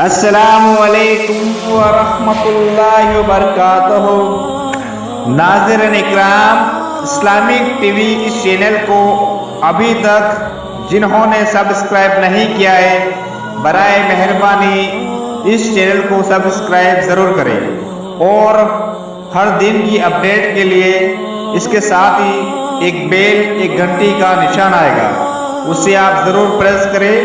السلام علیکم ورحمۃ اللہ وبرکاتہ۔ ناظرین اکرام، اسلامک ٹی وی اس چینل کو ابھی تک جنہوں نے سبسکرائب نہیں کیا ہے، برائے مہربانی اس چینل کو سبسکرائب ضرور کریں اور ہر دن کی اپڈیٹ کے لیے اس کے ساتھ ہی ایک گھنٹی کا نشان آئے گا، اسے آپ ضرور پریس کریں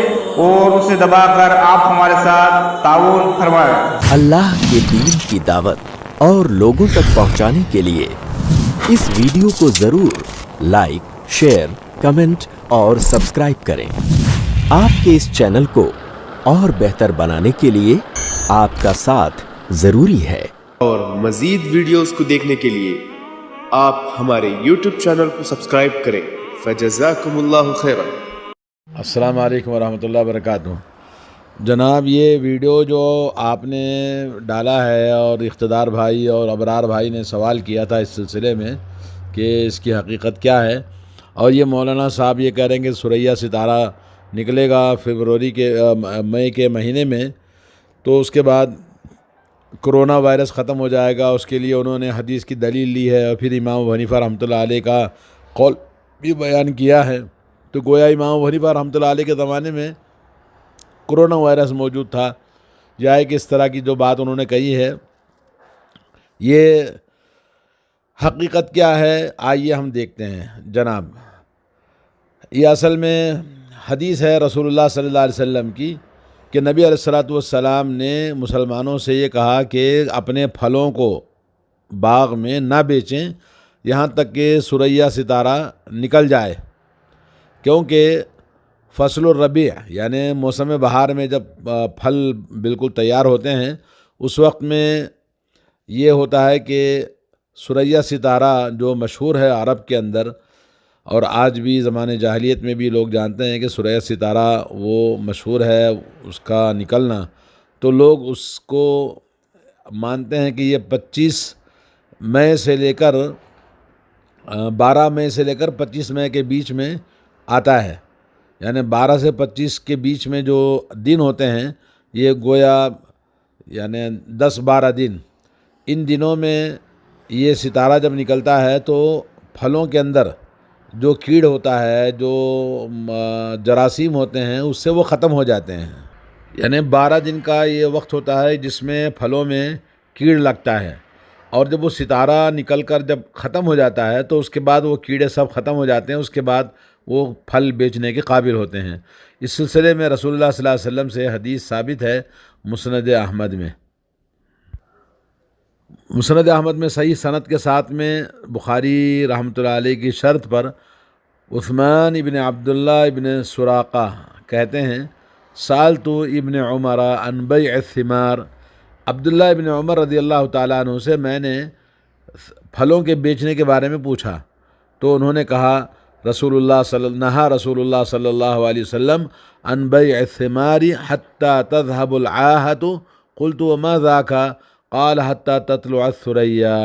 اور اسے دبا کر آپ ہمارے ساتھ تعاون فرمائیں۔ اللہ کے دین کی دعوت اور لوگوں تک پہنچانے کے لیے اس ویڈیو کو ضرور لائک، شیئر، کمنٹ اور سبسکرائب کریں۔ آپ کے اس چینل کو اور بہتر بنانے کے لیے آپ کا ساتھ ضروری ہے۔ اور مزید ویڈیوز کو دیکھنے کے لیے آپ ہمارے یوٹیوب چینل کو سبسکرائب کریں۔ فجزاکم اللہ خیرا۔ السلام علیکم ورحمۃ اللہ وبرکاتہ۔ جناب، یہ ویڈیو جو آپ نے ڈالا ہے اور اقتدار بھائی اور ابرار بھائی نے سوال کیا تھا اس سلسلے میں کہ اس کی حقیقت کیا ہے، اور یہ مولانا صاحب یہ کہہ رہے ہیں کہ سریا ستارہ نکلے گا مئی کے مہینے میں، تو اس کے بعد کرونا وائرس ختم ہو جائے گا۔ اس کے لیے انہوں نے حدیث کی دلیل لی ہے اور پھر امام ابو حنیفہ رحمۃ اللہ علیہ کا قول بھی بیان کیا ہے۔ تو گویا امام ابو حنیفہ رحمۃ اللہ علیہ کے زمانے میں کرونا وائرس موجود تھا، یا کہ اس طرح کی جو بات انہوں نے کہی ہے، یہ حقیقت کیا ہے آئیے ہم دیکھتے ہیں۔ جناب، یہ اصل میں حدیث ہے رسول اللہ صلی اللہ علیہ وسلم کی کہ نبی علیہ الصلوۃ والسلام نے مسلمانوں سے یہ کہا کہ اپنے پھلوں کو باغ میں نہ بیچیں یہاں تک کہ سریا ستارہ نکل جائے، کیونکہ فصل الربیع یعنی موسم بہار میں جب پھل بالکل تیار ہوتے ہیں، اس وقت میں یہ ہوتا ہے کہ سریا ستارہ جو مشہور ہے عرب کے اندر، اور آج بھی زمانے جاہلیت میں بھی لوگ جانتے ہیں کہ سریا ستارہ وہ مشہور ہے اس کا نکلنا، تو لوگ اس کو مانتے ہیں کہ یہ 12 مئی سے لے کر 25 مئی کے بیچ میں آتا ہے، یعنی 12 سے 25 کے بیچ میں جو دن ہوتے ہیں، یہ گویا یعنی 10-12 دن، ان دنوں میں یہ ستارہ جب نکلتا ہے تو پھلوں کے اندر جو کیڑ ہوتا ہے، جو جراثیم ہوتے ہیں، اس سے وہ ختم ہو جاتے ہیں۔ یعنی 12 دن کا یہ وقت ہوتا ہے جس میں پھلوں میں کیڑ لگتا ہے، اور جب وہ ستارہ نکل کر جب ختم ہو جاتا ہے تو اس کے بعد وہ کیڑے سب ختم ہو جاتے ہیں، اس کے بعد وہ پھل بیچنے کے قابل ہوتے ہیں۔ اس سلسلے میں رسول اللہ صلی اللہ علیہ وسلم سے حدیث ثابت ہے مسند احمد میں صحیح سند کے ساتھ میں، بخاری رحمۃ اللہ علیہ کی شرط پر، عثمان ابن عبداللہ ابن سراقہ کہتے ہیں سالت ابن عمر عن بیع الثمار، عبداللہ ابن عمر رضی اللہ تعالیٰ عنہ سے میں نے پھلوں کے بیچنے کے بارے میں پوچھا، تو انہوں نے کہا رسول اللہ صلی اللہ علیہ وسلم عن بیع الثمار حتی تذهب العاهة، قلت وما ذاك؟ قال حتی تطلع الثریا۔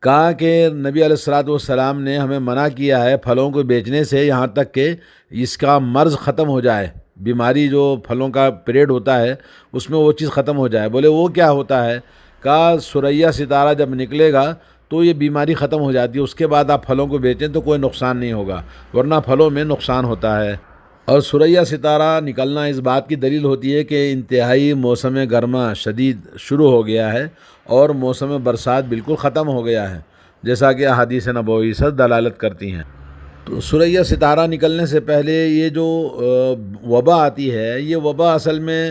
کہا کہ نبی علیہ الصلوۃ والسلام نے ہمیں منع کیا ہے پھلوں کو بیچنے سے یہاں تک کہ اس کا مرض ختم ہو جائے، بیماری جو پھلوں کا پیریڈ ہوتا ہے اس میں وہ چیز ختم ہو جائے۔ بولے وہ کیا ہوتا ہے؟ کہا سریا ستارہ جب نکلے گا تو یہ بیماری ختم ہو جاتی ہے، اس کے بعد آپ پھلوں کو بیچیں تو کوئی نقصان نہیں ہوگا، ورنہ پھلوں میں نقصان ہوتا ہے۔ اور سریا ستارہ نکلنا اس بات کی دلیل ہوتی ہے کہ انتہائی موسم گرما شدید شروع ہو گیا ہے اور موسم برسات بالکل ختم ہو گیا ہے، جیسا کہ احادیث نبوی سے دلالت کرتی ہیں۔ تو سریا ستارہ نکلنے سے پہلے یہ جو وبا آتی ہے، یہ وبا اصل میں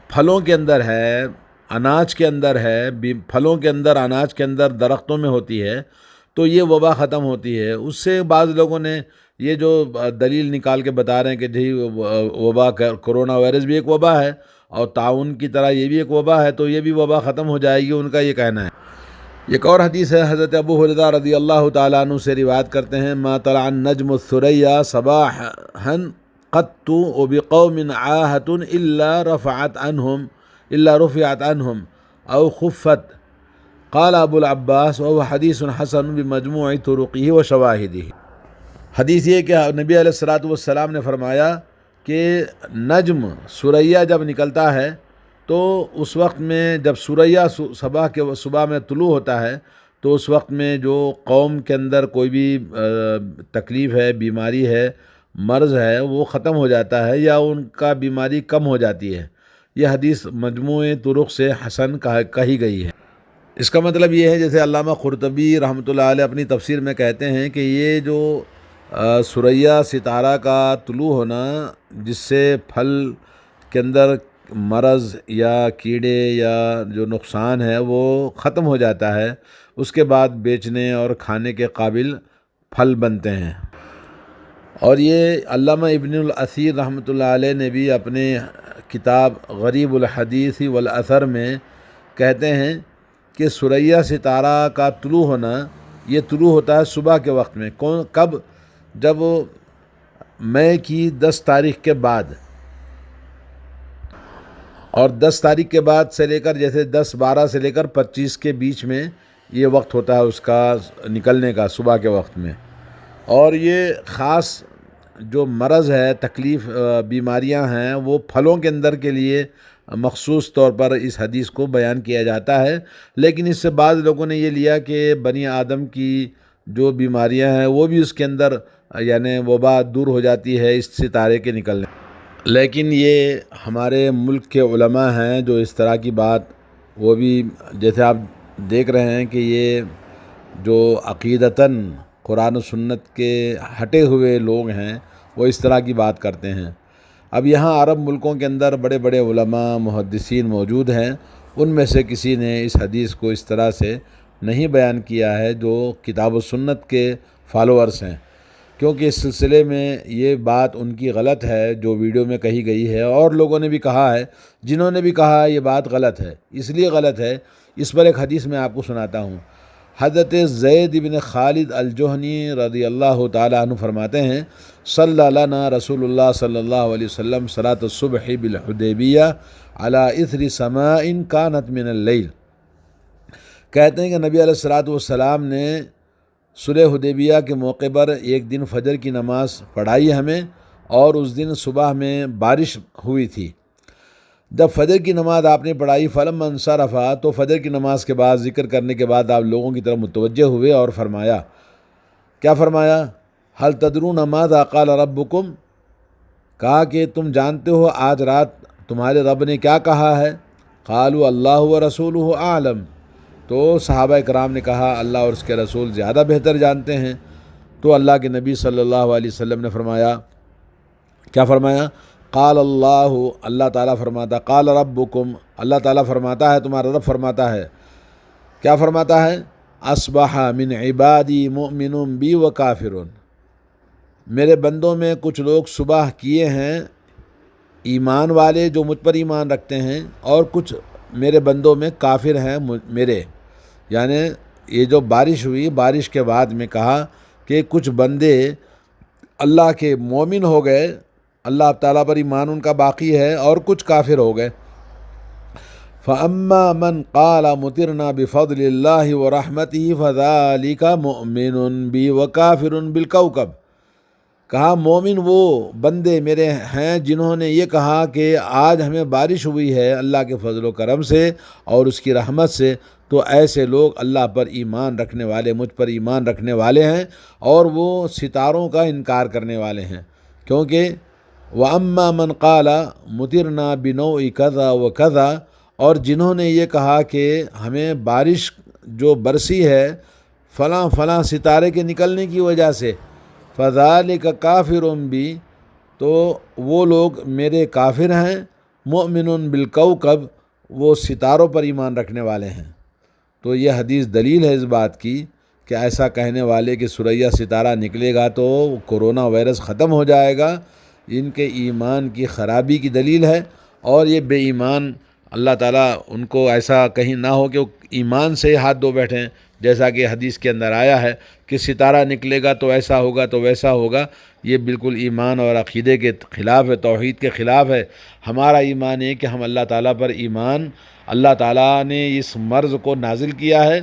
پھلوں کے اندر ہے، اناج کے اندر ہے، پھلوں کے اندر، اناج کے اندر، درختوں میں ہوتی ہے، تو یہ وبا ختم ہوتی ہے۔ اس سے بعض لوگوں نے یہ جو دلیل نکال کے بتا رہے ہیں کہ جی وبا، کرونا وائرس بھی ایک وبا ہے اور تعاون کی طرح یہ بھی ایک وبا ہے، تو یہ بھی وبا ختم ہو جائے گی، ان کا یہ کہنا ہے۔ ایک اور حدیث ہے، حضرت ابو ہریرہ رضی اللہ تعالیٰ عنہ سے روایت کرتے ہیں ما طلع النجم الثریا صباحا قط وبقوم عاهة الا رفعت عنهم او خفت، قال ابو العباس وهو حدیث حسن بمجموع طرقه وشواهده۔ حدیث یہ کہ نبی علیہ الصلوۃ والسلام نے فرمایا کہ نجم ثریا جب نکلتا ہے تو اس وقت میں جب ثریا صبح میں طلوع ہوتا ہے تو اس وقت میں جو قوم کے اندر کوئی بھی تکلیف ہے، بیماری ہے، مرض ہے، وہ ختم ہو جاتا ہے یا ان کا بیماری کم ہو جاتی ہے۔ یہ حدیث مجموع طرق سے حسن کہی گئی ہے۔ اس کا مطلب یہ ہے، جیسے علامہ قرطبی رحمۃ اللہ علیہ اپنی تفسیر میں کہتے ہیں کہ یہ جو ثریا ستارہ کا طلوع ہونا، جس سے پھل کے اندر مرض یا کیڑے یا جو نقصان ہے وہ ختم ہو جاتا ہے، اس کے بعد بیچنے اور کھانے کے قابل پھل بنتے ہیں۔ اور یہ علامہ ابن الاثیر رحمۃ اللہ علیہ نے بھی اپنے کتاب غریب الحدیث والاثر میں کہتے ہیں کہ ثریا ستارہ کا طلوع ہونا، یہ طلوع ہوتا ہے صبح کے وقت میں۔ کب؟ جب مئی کی 10 تاریخ کے بعد، اور 10 تاریخ کے بعد سے لے کر جیسے 10-12 سے لے کر 25 کے بیچ میں یہ وقت ہوتا ہے اس کا نکلنے کا، صبح کے وقت میں۔ اور یہ خاص جو مرض ہے، تکلیف، بیماریاں ہیں، وہ پھلوں کے اندر کے لیے مخصوص طور پر اس حدیث کو بیان کیا جاتا ہے، لیکن اس سے بعض لوگوں نے یہ لیا کہ بنی آدم کی جو بیماریاں ہیں وہ بھی اس کے اندر یعنی وبا دور ہو جاتی ہے اس ستارے کے نکلنے۔ لیکن یہ ہمارے ملک کے علماء ہیں جو اس طرح کی بات، وہ بھی جیسے آپ دیکھ رہے ہیں کہ یہ جو عقیدتاً قرآن و سنت کے ہٹے ہوئے لوگ ہیں وہ اس طرح کی بات کرتے ہیں۔ اب یہاں عرب ملکوں کے اندر بڑے بڑے علماء محدثین موجود ہیں، ان میں سے کسی نے اس حدیث کو اس طرح سے نہیں بیان کیا ہے جو کتاب و سنت کے فالوورز ہیں، کیونکہ اس سلسلے میں یہ بات ان کی غلط ہے جو ویڈیو میں کہی گئی ہے، اور لوگوں نے بھی کہا ہے، جنہوں نے بھی کہا یہ بات غلط ہے۔ اس لیے غلط ہے، اس پر ایک حدیث میں آپ کو سناتا ہوں۔ حضرت زید بن خالد الجہنی رضی اللہ تعالیٰ عنہ فرماتے ہیں، صلی لنا رسول اللہ صلی اللہ علیہ وسلم صلاۃ الصبح بالحدیبیہ علی اثر سماء کانت من اللیل۔ کہتے ہیں کہ نبی علیہ الصلوۃ والسلام نے صلح حدیبیہ کے موقع پر ایک دن فجر کی نماز پڑھائی ہمیں، اور اس دن صبح میں بارش ہوئی تھی۔ جب فجر کی نماز آپ نے پڑھائی، فلما انصرف، تو فجر کی نماز کے بعد ذکر کرنے کے بعد آپ لوگوں کی طرف متوجہ ہوئے اور فرمایا، کیا فرمایا؟ هل تدرون ماذا قال ربکم، کہا کہ تم جانتے ہو آج رات تمہارے رب نے کیا کہا ہے؟ قالوا اللہ ورسولہ اعلم، تو صحابہ کرام نے کہا اللہ اور اس کے رسول زیادہ بہتر جانتے ہیں۔ تو اللہ کے نبی صلی اللہ علیہ وسلم نے فرمایا، کیا فرمایا؟ قال اللہ، اللہ تعالیٰ فرماتا، قال ربکم، اللہ تعالیٰ فرماتا ہے، تمہارا رب فرماتا ہے، کیا فرماتا ہے؟ اصبح من عبادی مؤمن بی و کافر، میرے بندوں میں کچھ لوگ صبح کیے ہیں ایمان والے جو مجھ پر ایمان رکھتے ہیں، اور کچھ میرے بندوں میں کافر ہیں میرے، یعنی یہ جو بارش ہوئی، بارش کے بعد میں کہا کہ کچھ بندے اللہ کے مومن ہو گئے، اللہ تعالیٰ پر ایمان ان کا باقی ہے، اور کچھ کافر ہو گئے۔ فَأَمَّا مَنْ قَالَ مُطِرْنَا بِفَضْلِ اللَّهِ وَرَحْمَتِهِ فَذَلِكَ مُؤْمِنٌ بِي وَكَافِرٌ بِالْكَوْكَبِ، کہا مومن وہ بندے میرے ہیں جنہوں نے یہ کہا کہ آج ہمیں بارش ہوئی ہے اللہ کے فضل و کرم سے اور اس کی رحمت سے، تو ایسے لوگ اللہ پر ایمان رکھنے والے، مجھ پر ایمان رکھنے والے ہیں، اور وہ ستاروں کا انکار کرنے والے ہیں، کیونکہ وَأَمَّا مَنْ قَالَ مُطِرْنَا بِنَوْعِ كَذَا وَكَذَا، اور جنہوں نے یہ کہا کہ ہمیں بارش جو برسی ہے فلاں فلاں ستارے کے نکلنے کی وجہ سے، فَذَلِكَ كَافِرٌ بِي، تو وہ لوگ میرے کافر ہیں، مُؤْمِنٌ بِالْكَوْكَبِ، وہ ستاروں پر ایمان رکھنے والے ہیں۔ تو یہ حدیث دلیل ہے اس بات کی کہ ایسا کہنے والے کہ ثریا ستارہ نکلے گا تو کرونا وائرس ختم ہو جائے گا، ان کے ایمان کی خرابی کی دلیل ہے، اور یہ بے ایمان اللہ تعالیٰ ان کو ایسا کہیں نہ ہو کہ وہ ایمان سے ہاتھ دھو بیٹھیں، جیسا کہ حدیث کے اندر آیا ہے کہ ستارہ نکلے گا تو ایسا ہوگا تو ویسا ہوگا، یہ بالکل ایمان اور عقیدے کے خلاف ہے، توحید کے خلاف ہے۔ ہمارا ایمان ہے کہ ہم اللہ تعالیٰ پر ایمان، اللہ تعالیٰ نے اس مرض کو نازل کیا ہے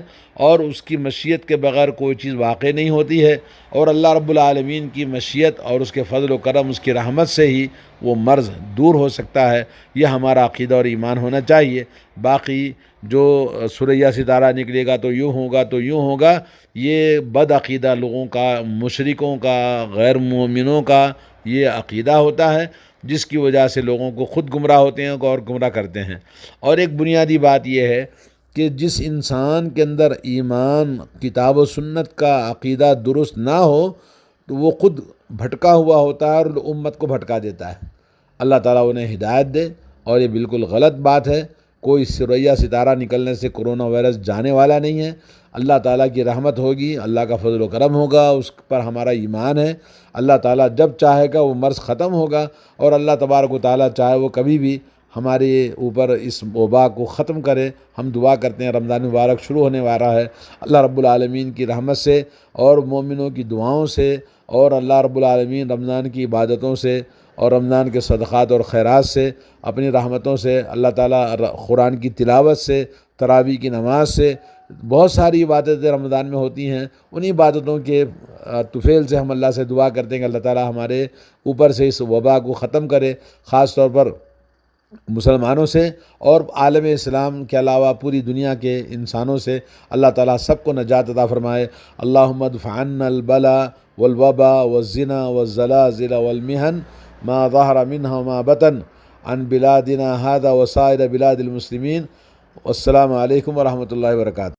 اور اس کی مشیت کے بغیر کوئی چیز واقع نہیں ہوتی ہے، اور اللہ رب العالمین کی مشیت اور اس کے فضل و کرم، اس کی رحمت سے ہی وہ مرض دور ہو سکتا ہے۔ یہ ہمارا عقیدہ اور ایمان ہونا چاہیے۔ باقی جو سورہ ستارہ نکلے گا تو یوں ہوگا تو یوں ہوگا، یہ بد عقیدہ لوگوں کا، مشرکوں کا، غیر مومنوں کا یہ عقیدہ ہوتا ہے، جس کی وجہ سے لوگوں کو خود گمراہ ہوتے ہیں اور گمراہ کرتے ہیں۔ اور ایک بنیادی بات یہ ہے کہ جس انسان کے اندر ایمان، کتاب و سنت کا عقیدہ درست نہ ہو تو وہ خود بھٹکا ہوا ہوتا ہے اور امت کو بھٹکا دیتا ہے۔ اللہ تعالیٰ انہیں ہدایت دے، اور یہ بالکل غلط بات ہے۔ کوئی سورہ ستارہ نکلنے سے کرونا وائرس جانے والا نہیں ہے۔ اللہ تعالیٰ کی رحمت ہوگی، اللہ کا فضل و کرم ہوگا، اس پر ہمارا ایمان ہے۔ اللہ تعالیٰ جب چاہے گا وہ مرض ختم ہوگا، اور اللہ تبارک و تعالیٰ چاہے وہ کبھی بھی ہمارے اوپر اس وبا کو ختم کرے۔ ہم دعا کرتے ہیں، رمضان مبارک شروع ہونے والا ہے، اللہ رب العالمین کی رحمت سے اور مومنوں کی دعاؤں سے، اور اللہ رب العالمین رمضان کی عبادتوں سے اور رمضان کے صدقات اور خیرات سے، اپنی رحمتوں سے، اللہ تعالیٰ قرآن کی تلاوت سے، تراویح کی نماز سے، بہت ساری عبادتیں رمضان میں ہوتی ہیں۔ انہی عبادتوں کے طفیل سے ہم اللہ سے دعا کرتے ہیں کہ اللہ تعالیٰ ہمارے اوپر سے اس وبا کو ختم کرے، خاص طور پر مسلمانوں سے اور عالم اسلام کے علاوہ پوری دنیا کے انسانوں سے اللہ تعالیٰ سب کو نجات عطا فرمائے۔ اللہم ادفع عنا البلا والوبا والزنا والزلازل والمحن ما ظہر منها وما بطن عن بلادنا هذا وسائر بلاد المسلمین۔ والسلام علیکم ورحمۃ اللہ وبرکاتہ۔